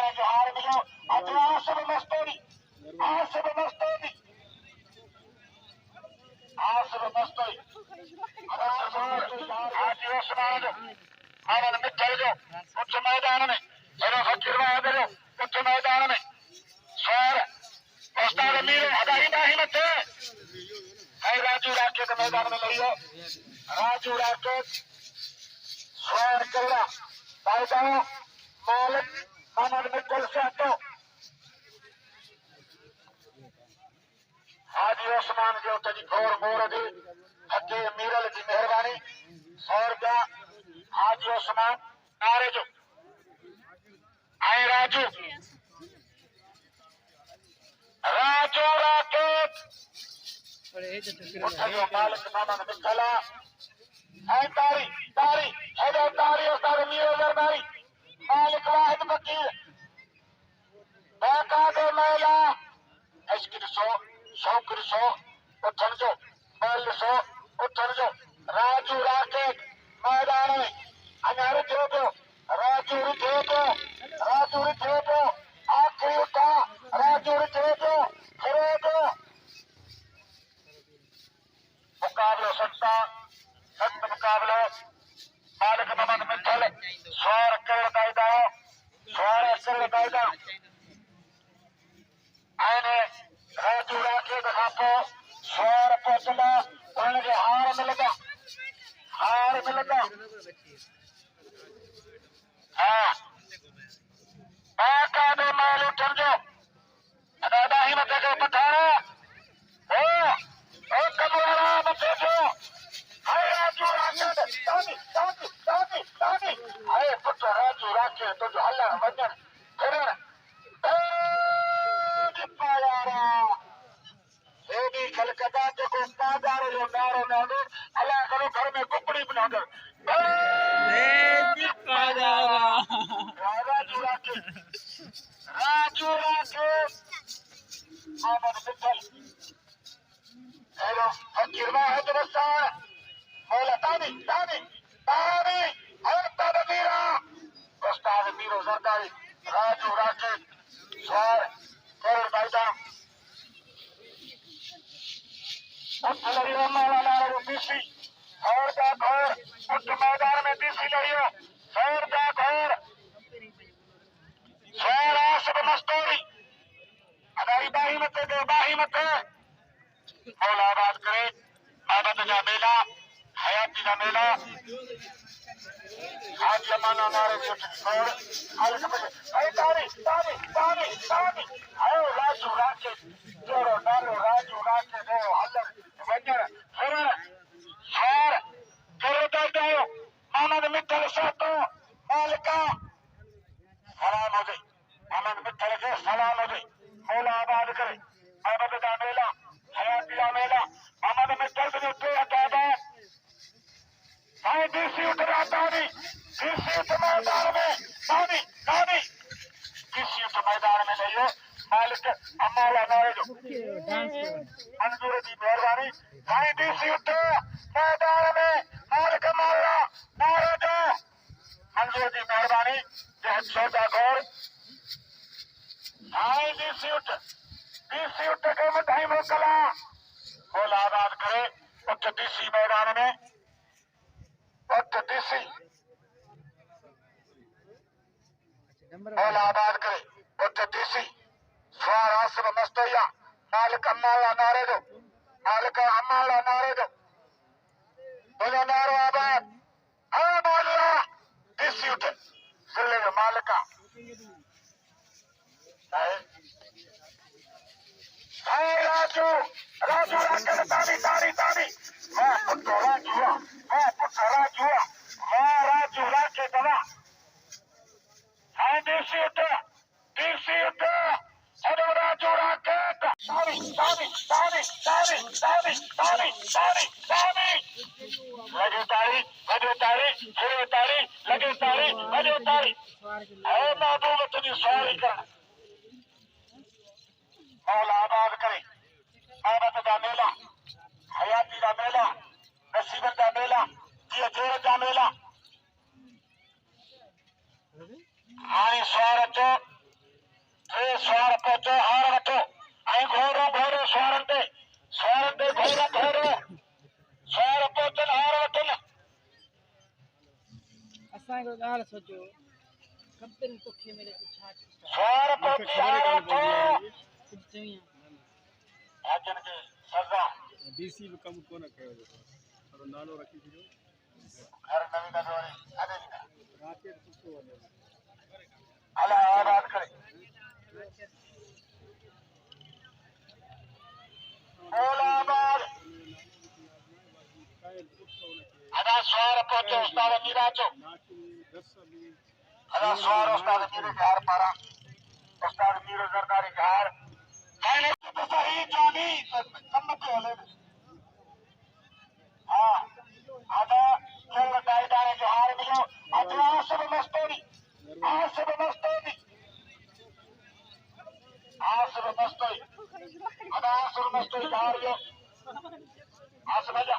हार मिलो आज आसिफ मस्तूरी आसिफ मस्तूरी आसिफ मस्तूरी हाजी उस्मान आनंद मित्तल जो उच्च मैदान में हेलो फकीर बहादुर उच्च मैदान में सौर उस्ताद अमीर हदाई बाही मत है राजू राकेट मैदान में लियो राजू राकेट सौर कल्ला बाइदाओ मालिक आनंद मित्तल से हटो हाजी उस्मान जो तजी घोर मोर दी हके मीरल की मेहरबानी 100 रुपया हाजी उस्मान नारे जो आए राजू राजू राकेट उठो मालिक आनंद मित्तला है तारी तारी है जो तारी उस्ताद मीर दरबारी मालिक वाहिद फकीर बैका दे मैला इश्क सो शौक सो उठन जो मल सो उठन जो राजू राकेट मैदान में अनार थे तो राजू थे तो आखिरी उठा राजू थे तो फिरे तो मुकाबला सख्त मुकाबला मालिक मोहम्मद मित्तल 100 करोड़ कायदा 100 करोड़ कायदा आने राजू राकेट खापो 100 पहुंचना उनके हार मिलेगा हाँ बाका दे माल उठन जो अदादा ही मत के पठाना ओ कबूरा मत जो हाय राजू राकेट तानी हाय पुत्र राजू राकेट तो जो हल्ला वजन फिर कलकत्ता के को बाजार जो नारो नादो अल्लाह करो घर में कुकड़ी बना दो राजू राकेट मोहम्मद मित्तल हेलो फकीर वाहिद रसा मौला तानी और तदबीरा उस्ताद मीरो जरदारी राजू राकेट 100 करोड़ कायदा मौला नारे बीसी और का घोर उच्च मैदान में बीसी लड़ियो और का घोर 100 आसिफ मस्तूरी अदाई बाही मत मौला आबाद करे आबाद का मेला हयाती का मेला आज जमाना नारे छोड़ आयो राजू राकेट जोरो नारो राजू राकेट हो हल्लर वजन फिर हार कर दो आनंद मित्तल सातो मालिका सलाम हो गई आनंद मित्तल के सलाम हो गई मौला आबाद करे आबाद का मेला हयाती का मेला आनंद मित्तल से उठे हटादा भाई डीसी उठ मैदान में डीसी उठ मैदान में लियो मालिक अम्माला नारे जो मंजूर की मेहरबानी भाई डीसी उठ मैदान में मालिक अम्माला नारे जो मंजूर की मेहरबानी जय सौदा गौर भाई डीसी उठ के मिठाई मोकला मौला आबाद करे उठ डीसी मैदान में उठ डीसी मौला आबाद करे उठ डीसी स्वार आसिफ मस्तैया मालिक अम्माला नारे दो बोलो नारो आबाद हाँ मौला डीसी उठ जिले के मालिका राजू राकेट तारी मैं पुत्र राजू राकेट हाँ डीसी उठ हेलो राजू राकेट लगे तारी महबूब तुझी सवारी कर मौला आबाद करे आबाद का मेला हयाती का मेला नसीबत का मेला जोर का मेला हाणी स्वार अचो स्वार पहुंचो हार वठो ऐं घोरो घोरो स्वारनि ते घोरो घोरो स्वार पहुचनि हार वठनि असांखे ॻाल्हि सोचो खपनि तोखे मिले तो छा स्वार पहुची हार वठो कुझु चई भाॼनि खे सज़ा डीसी भी कम कोन कयो पर नालो रखी छॾियो घर नवी नजर अरे राकेश सुठो वञे हला आवाज़ करे बोला आवाज़ अदा स्वार पहुचो उस्ताद मीरा चो अदा स्वार उस्ताद मीरे के हार पारा उस्ताद मीरो जरदारी के हार मैंने तो सही जानी सम्मत को ले हाँ अदा चल टाइटाने के हार मिलो अदा सब मस्तोरी आसर मस्तोरी अदा आसर मस्तोरी हार गयो आसर